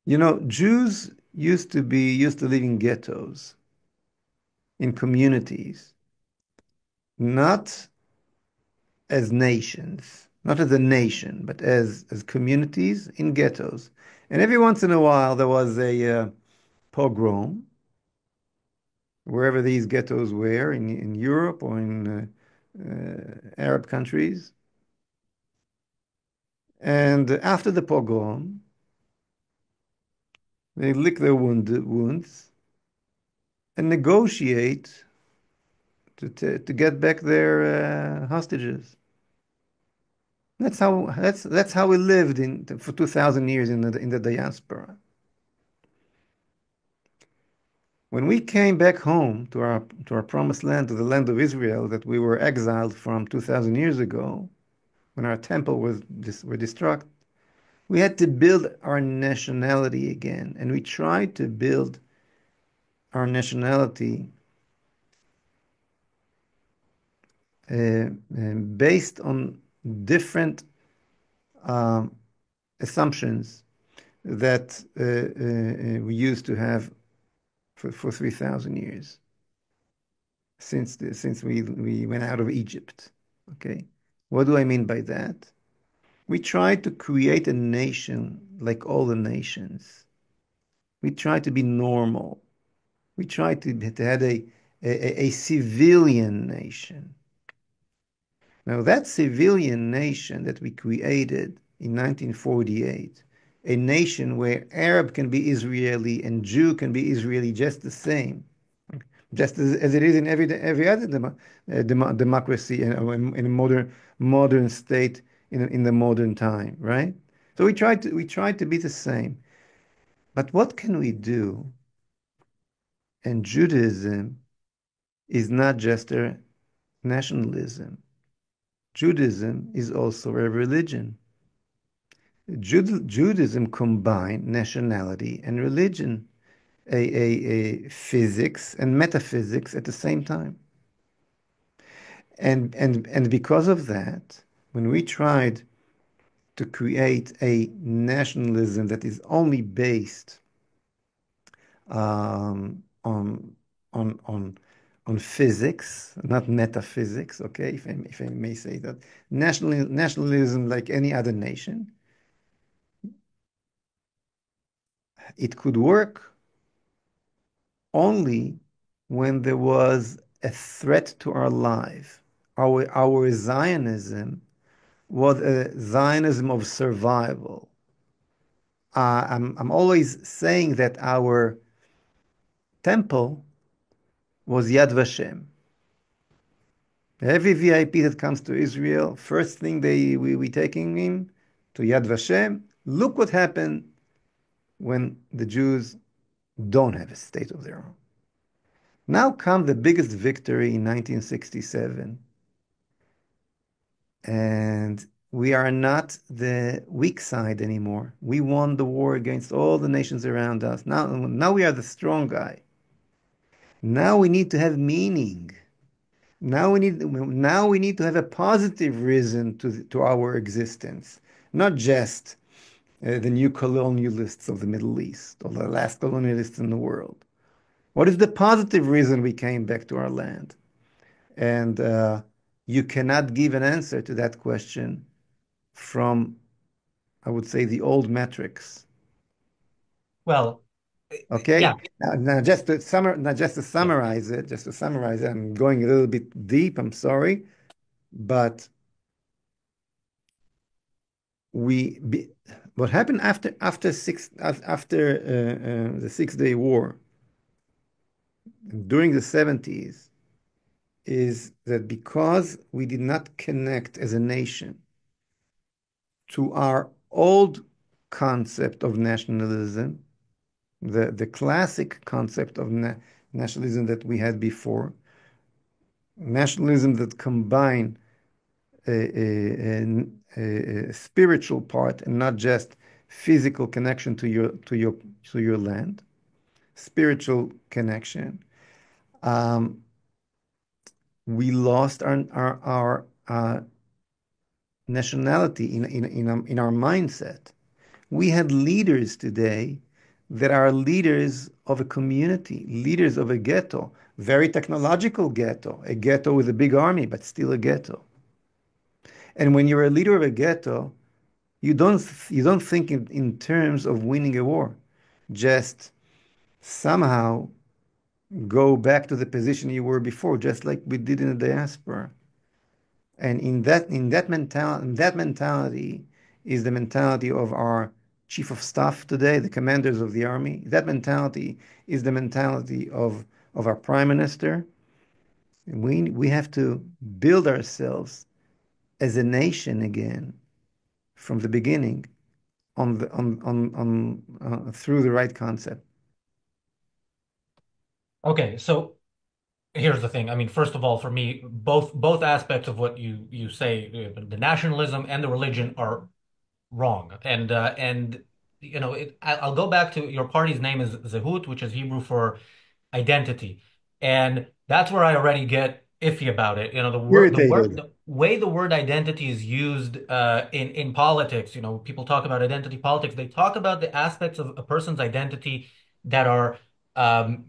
Jews used to live in ghettos, in communities, not as nations, not as a nation, but as communities in ghettos. And every once in a while, there was a pogrom, wherever these ghettos were, in Europe or in Arab countries. And after the pogrom, they lick their wounds and negotiate to get back their hostages. That's how we lived for 2,000 years in the diaspora. When we came back home to our promised land, to the land of Israel that we were exiled from 2,000 years ago, when our temple were destroyed, we had to build our nationality again, and we tried to build our nationality based on different um, assumptions that we used to have for 3,000 years since we went out of Egypt. Okay, what do I mean by that? We tried to create a nation like all the nations. We tried to be normal. We tried to have a civilian nation. Now, that civilian nation that we created in 1948, a nation where Arab can be Israeli and Jew can be Israeli just the same, just as it is in every other democracy in a modern state in the modern time, right? So we tried to be the same. But what can we do? And Judaism is not just a nationalism. Judaism is also a religion. Judaism combined nationality and religion, a physics and metaphysics at the same time. And because of that, when we tried to create a nationalism that is only based on on physics, not metaphysics, okay, if I may say that, nationalism like any other nation, it could work only when there was a threat to our life. Our Zionism was a Zionism of survival. I'm always saying that our temple was Yad Vashem. Every VIP that comes to Israel, first thing we taking him to Yad Vashem. Look what happened when the Jews don't have a state of their own. Now come the biggest victory in 1967, and we are not the weak side anymore. We won the war against all the nations around us. Now we are the strong guy. Now we need to have meaning. Now we need to have a positive reason to our existence, not just the new colonialists of the Middle East or the last colonialists in the world. What is the positive reason we came back to our land? And you cannot give an answer to that question from, I would say, the old metrics. Well, Okay. yeah. Now just to summarize it, I'm going a little bit deep. I'm sorry, but we be, what happened after the Six-Day War during the 70s is that because we did not connect as a nation to our old concept of nationalism, the classic concept of nationalism that we had before, nationalism that combined a spiritual part and not just physical connection to your land, spiritual connection. Um, we lost our nationality in our mindset. We had leaders today that are leaders of a community, leaders of a ghetto, very technological ghetto, a ghetto with a big army, but still a ghetto. And when you're a leader of a ghetto, you don't think in terms of winning a war. Just somehow go back to the position you were before, just like we did in the diaspora. And in that mentality is the mentality of our chief of staff today, the commanders of the army. That mentality is the mentality of our prime minister. We have to build ourselves as a nation again from the beginning on the on through the right concept. Okay, so here's the thing. I mean, first of all, for me, both aspects of what you say, the nationalism and the religion are wrong. And I'll go back to your party's name is Zehut, which is Hebrew for identity. And that's where I already get iffy about it. Irritated. The way the word identity is used in politics, people talk about identity politics. They talk about the aspects of a person's identity that are um,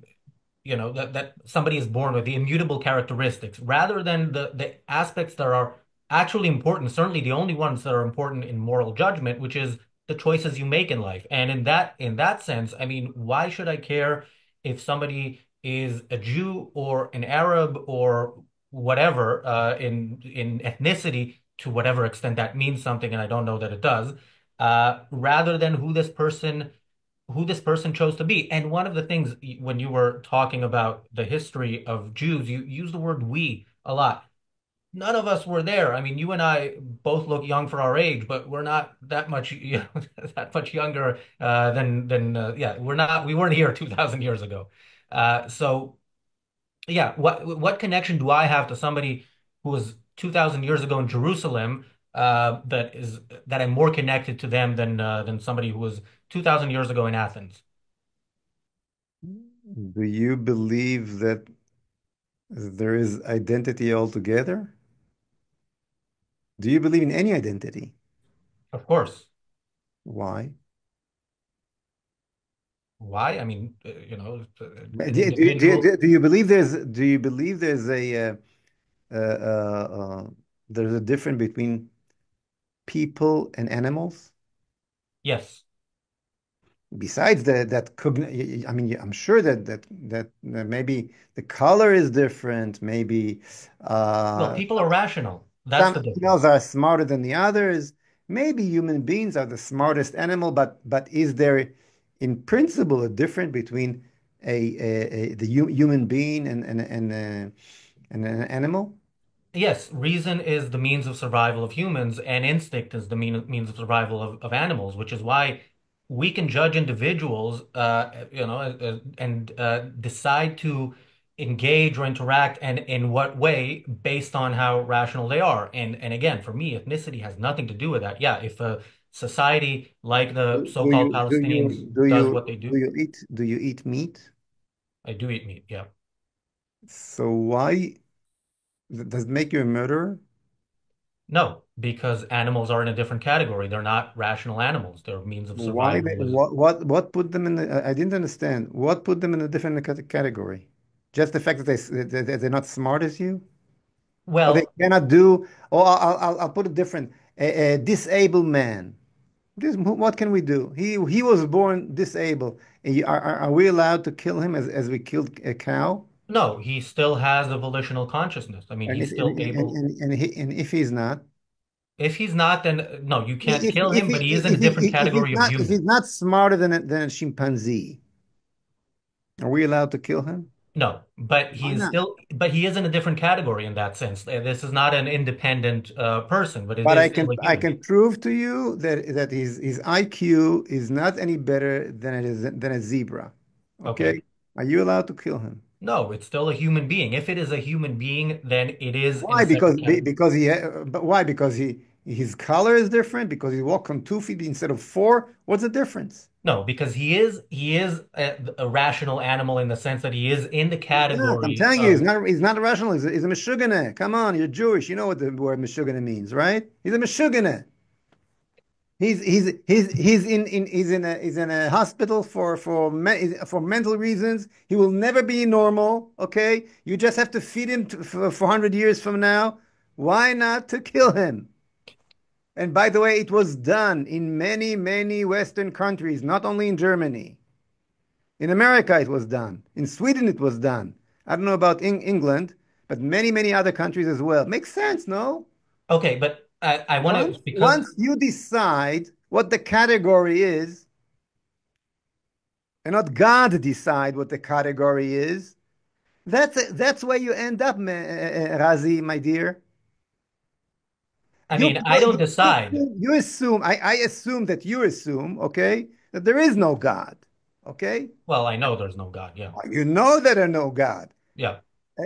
that somebody is born with the immutable characteristics rather than the aspects that are actually important, certainly the only ones that are important in moral judgment, which is the choices you make in life. And in that sense, I mean, why should I care if somebody is a Jew or an Arab or whatever in ethnicity, to whatever extent that means something, and I don't know that it does, rather than who this person chose to be. And one of the things, when you were talking about the history of Jews, you use the word we a lot. None of us were there. I mean, you and I both look young for our age, but we're not that much that much younger than yeah, we weren't here 2,000 years ago. So yeah, what connection do I have to somebody who was 2,000 years ago in Jerusalem, that I'm more connected to them than somebody who was 2,000 years ago in Athens? Do you believe that there is identity altogether? Do you believe in any identity? Of course. Why? Why? I mean, Do, an do, do, individual. do do you believe there's uh, uh, uh, there's a difference between people and animals? Yes. Besides I mean, I'm sure that maybe the color is different. Maybe Well, uh, people are rational. That's some the animals difference. are smarter than the others. Maybe human beings are the smartest animal, but is there, in principle, a difference between the human being and an animal? Yes, reason is the means of survival of humans, and instinct is the means of survival of animals, which is why we can judge individuals, and decide to engage or interact, and in what way, based on how rational they are. And again, for me, ethnicity has nothing to do with that. Yeah, if a society like the Do so-called you do you Palestinians do you does what they do do, you eat meat? I do eat meat. Yeah. So why does it make you a murderer? No, because animals are in a different category. They're not rational animals. They're means of Why survival. what put them in I didn't understand. What put them in a different category? Just the fact that that they're not smart as you? Or they Well, cannot do, or I'll put it different. A disabled man. What can we do? He was born disabled. And are we allowed to kill him as we killed a cow? no, he still has a volitional consciousness. I mean, And he's if still able. and if he's not, If he's not, then no, you can't kill if him, but he is in a different category of if he's human. not smarter than a chimpanzee, are we allowed to kill him? No, but Why not? but he is in a different category in that sense. This is not an independent person, but it But is still a I human. can prove to you that his IQ is not any better than a zebra. Okay. Okay? Are you allowed to kill him? No, it's still a human being. If it is a human being, then it is in a Why? separate category. Because but why? Because his color is different. Because he walked on 2 feet instead of four. What's the difference? No, because he is a rational animal in the sense that he is in the He's not. I'm category telling you, of. he's not rational. He's a meshugane. Come on, you're Jewish. You know what the word meshugane means, right? He's a meshugane. He's in a hospital for mental reasons. He will never be normal. Okay, you just have to feed him for 400 years from now. Why not to kill him? And by the way, it was done in many Western countries, not only in Germany. In America, it was done. In Sweden, it was done. I don't know about England, but many other countries as well. Makes sense, no? Okay, but I want to because Once you decide what the category is, and not God decide what the category is, that's where you end up, Razi, my dear. I mean I don't decide. You assume, I assume that you assume, okay, that there is no God, okay? Well, I know there's no God. Yeah. You know that there's no God. Yeah.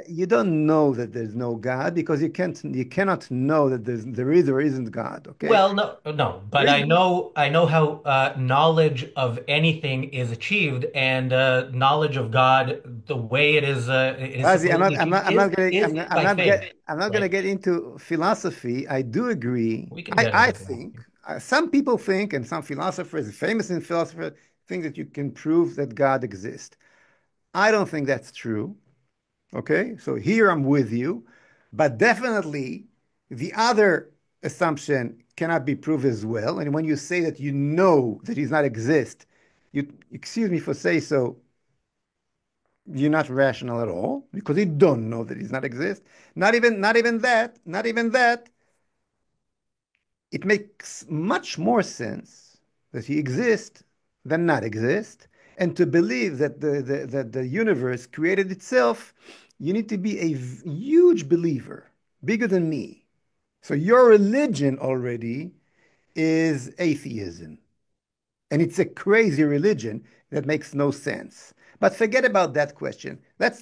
You don't know that there's no God because you cannot know that there is or isn't God, okay? Well, no, There but is, I know how knowledge of anything is achieved, and knowledge of God, the way it is Razi, supposedly achieved, is by faith, I'm not gonna right? get into philosophy. I do agree. We can get I into that. think some people think, and some philosophers, famous in philosophers, think that you can prove that God exists. I don't think that's true. Okay, so here I'm with you, but definitely the other assumption cannot be proved as well. And when you say that you know that he does not exist, you excuse me for say so, you're not rational at all because you don't know that he does not exist. Not even that. It makes much more sense that he exists than not exist. And to believe that that the universe created itself, you need to be a huge believer, bigger than me. So your religion already is atheism. And it's a crazy religion that makes no sense. But forget about that question. Let's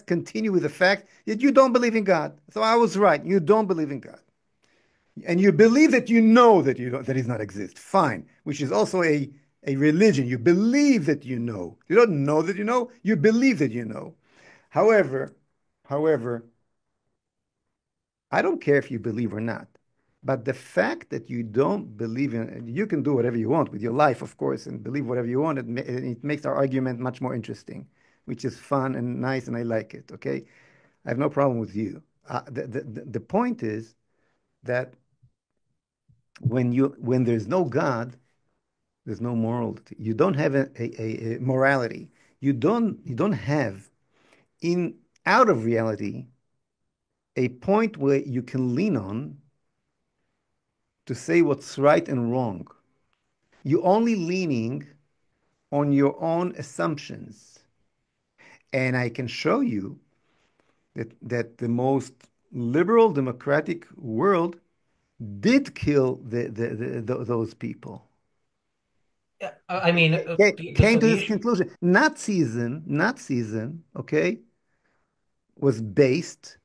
continue with the fact that you don't believe in God. So I was right. You don't believe in God. And you believe that you know that you don't, that does not exist. Fine, which is also a religion. You believe that you know. You don't know that you know. You believe that you know. However, however, I don't care if you believe or not. But the fact that you don't believe in, you can do whatever you want with your life, of course, and believe whatever you want. It makes our argument much more interesting, which is fun and nice, and I like it. Okay, I have no problem with you. The point is that when there's no God, there's no morality. You don't have a morality. You don't have in out of reality a point where you can lean on to say what's right and wrong. You're only leaning on your own assumptions. And I can show you that the most liberal democratic world did kill those people. Yeah, I mean, Came so to the this issue. conclusion. Nazism, okay, was based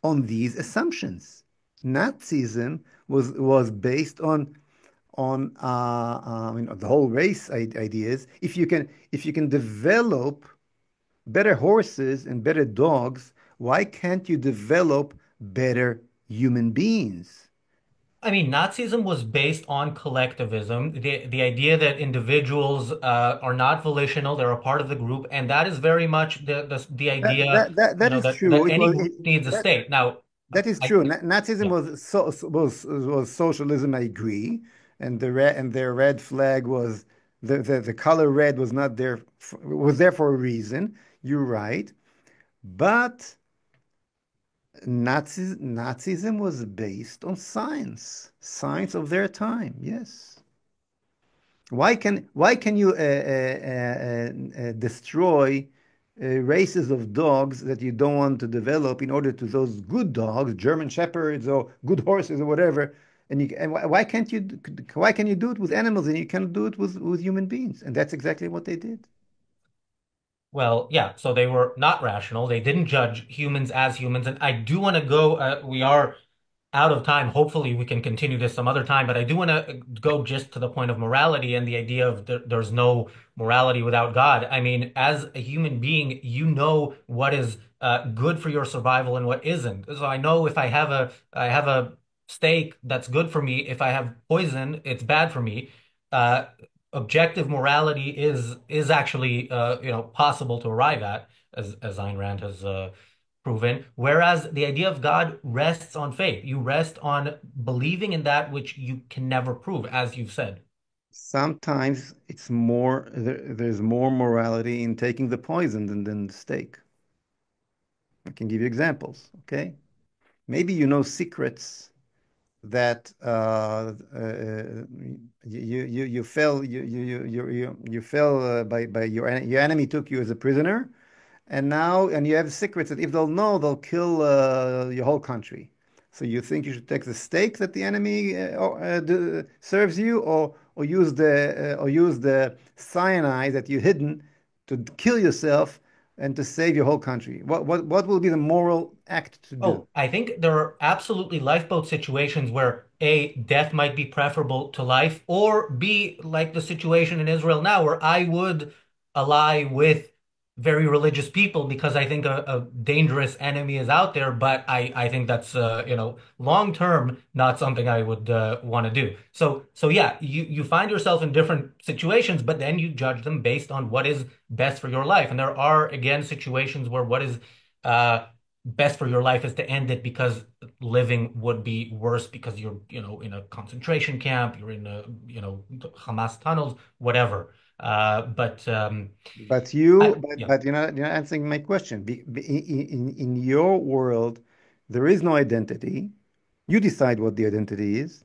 on these assumptions. Nazism was based on I mean, the whole race ideas. If you can develop better horses and better dogs, why can't you develop better human beings? I mean, Nazism was based on collectivism, the idea that individuals are not volitional, they're a part of the group, and that is very much the idea, That is that true. any group needs a state. Now, That is I true. Nazism yeah. was socialism. I agree, and their red flag was the color red was not there was there for a reason. You're right, but Nazism was based on science of their time. Yes. Why can you destroy races of dogs that you don't want to develop in order to those good dogs, German shepherds or good horses or whatever? And why can you do it with animals and you cannot do it with human beings? And that's exactly what they did. Well, yeah, so they were not rational. They didn't judge humans as humans. And I do want to go, we are out of time. Hopefully, we can continue this some other time, but I do want to go just to the point of morality and the idea of there's no morality without God. I mean, as a human being, you know what is good for your survival and what isn't. So I know if I have a steak, that's good for me. If I have poison, it's bad for me. Uh, Objective morality is actually possible to arrive at, as Ayn Rand has proven. Whereas the idea of God rests on faith. You rest on believing in that which you can never prove, as you've said. Sometimes it's more, there's more morality in taking the poison than the steak. I can give you examples, okay? Maybe you know secrets that you fell you fell by your enemy took you as a prisoner, and now and you have secrets that if they'll know, they'll kill your whole country. So you think you should take the stake that the enemy serves you, or use the cyanide that you hidden to kill yourself and to save your whole country. What will be the moral act to do? Oh, I think there are absolutely lifeboat situations where A, death might be preferable to life, or B, like the situation in Israel now, where I would ally with very religious people because I think a dangerous enemy is out there, but I think that's long term not something I would want to do. So yeah, you find yourself in different situations, but then you judge them based on what is best for your life. And there are again situations where what is uh best for your life is to end it because living would be worse because you're, in a concentration camp, you're in Hamas tunnels, whatever. But yeah. But you're not answering my question. In your world, there is no identity. You decide what the identity is.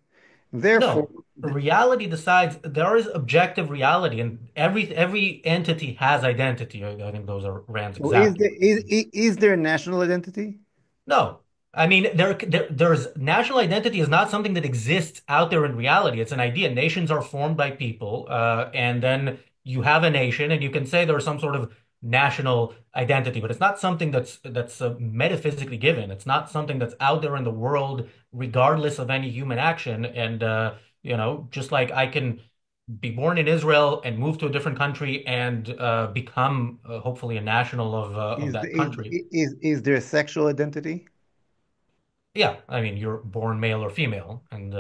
Therefore, No, reality decides there is objective reality, and every entity has identity. I think those are Rand's so exact words. is there a national identity? No. I mean, there's national identity is not something that exists out there in reality. It's an idea. Nations are formed by people, and then you have a nation, and you can say there's some sort of national identity, but it's not something that's metaphysically given. It's not something that's out there in the world, regardless of any human action. And just like I can be born in Israel and move to a different country and become hopefully a national of Is, that is, country. is there a sexual identity? Yeah, I mean, you're born male or female, and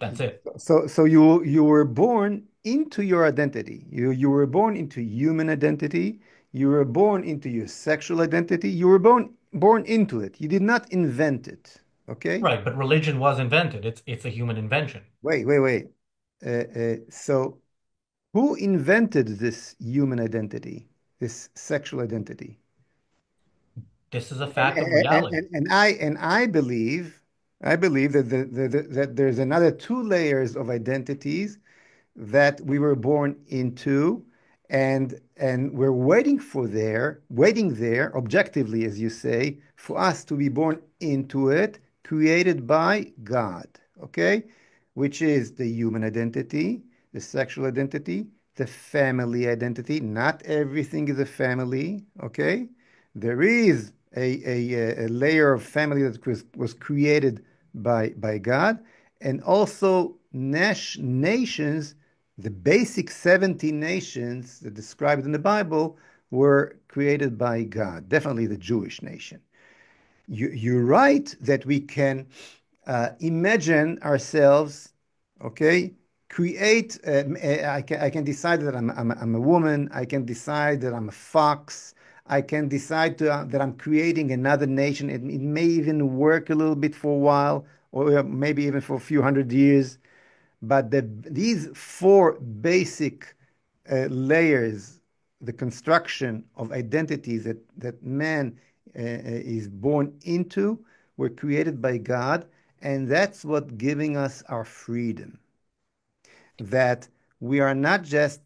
that's it. So you were born into your identity. You were born into human identity. You were born into your sexual identity. You were born into it. You did not invent it. Okay? Right, but religion was invented. It's a human invention. Wait. So who invented this human identity, this sexual identity? This is a And fact of reality. I believe that that there's another two layers of identities that we were born into, and we're waiting there objectively, as you say, for us to be born into it, created by God, okay? Which is the human identity, the sexual identity, the family identity. Not everything is a family, okay? There is a layer of family that was created by God, and also nations. The basic 70 nations that described in the Bible were created by God, definitely the Jewish nation. You're right that we can imagine ourselves, okay? Create, I can decide that I'm a woman. I can decide that I'm a fox. I can decide that I'm creating another nation. It may even work a little bit for a while, or maybe even for a few hundred years. But these four basic layers, the construction of identities that man is born into, were created by God, and that's what giving us our freedom. That we are not just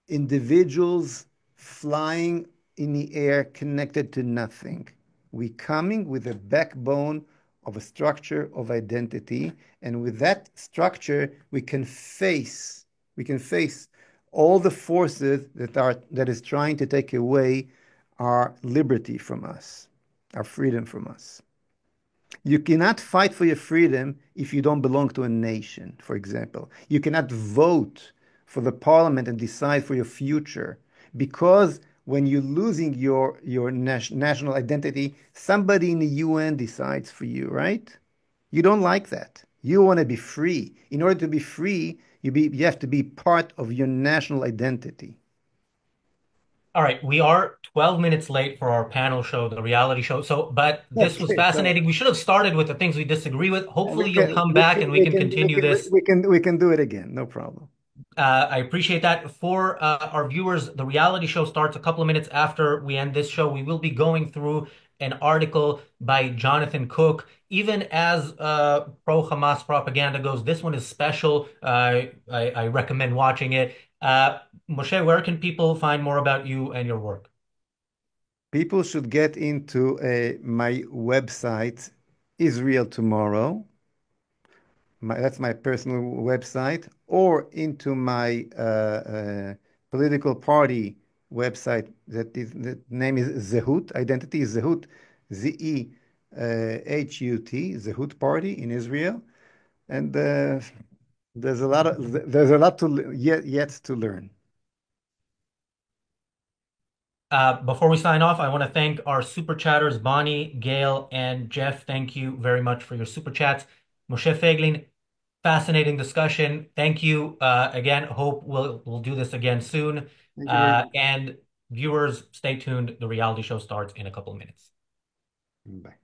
individuals flying in the air connected to nothing. We coming with a backbone of a structure of identity, and with that structure, we can face all the forces that is trying to take away our liberty from us, our freedom from us. You cannot fight for your freedom if you don't belong to a nation, for example. You cannot vote for the parliament and decide for your future because when you're losing your national identity, somebody in the UN decides for you, right? You don't like that. You want to be free. In order to be free, you have to be part of your national identity. All right, we are 12 minutes late for our panel show, the reality show. So, but this was Okay, so fascinating. We should have started with the things we disagree with. we Hopefully, you'll can come we back can and we we can can we continue can this. we can do it again. No problem. I appreciate that. For our viewers, the reality show starts a couple of minutes after we end this show. We will be going through an article by Jonathan Cook. Even as pro-Hamas propaganda goes, this one is special. I recommend watching it. Moshe, where can people find more about you and your work? People should get into my website, Israel Tomorrow. That's my personal website, or into my political party website. The name is Zehut. Identity is Zehut, Zehut, Zehut Party in Israel, and there's a lot to yet to learn. Before we sign off, I want to thank our super chatters, Bonnie, Gail, and Jeff. Thank you very much for your super chats. Moshe Feiglin, fascinating discussion. Thank you again. Hope we'll do this again soon. Thank you very much. And viewers, stay tuned. The reality show starts in a couple of minutes. Bye.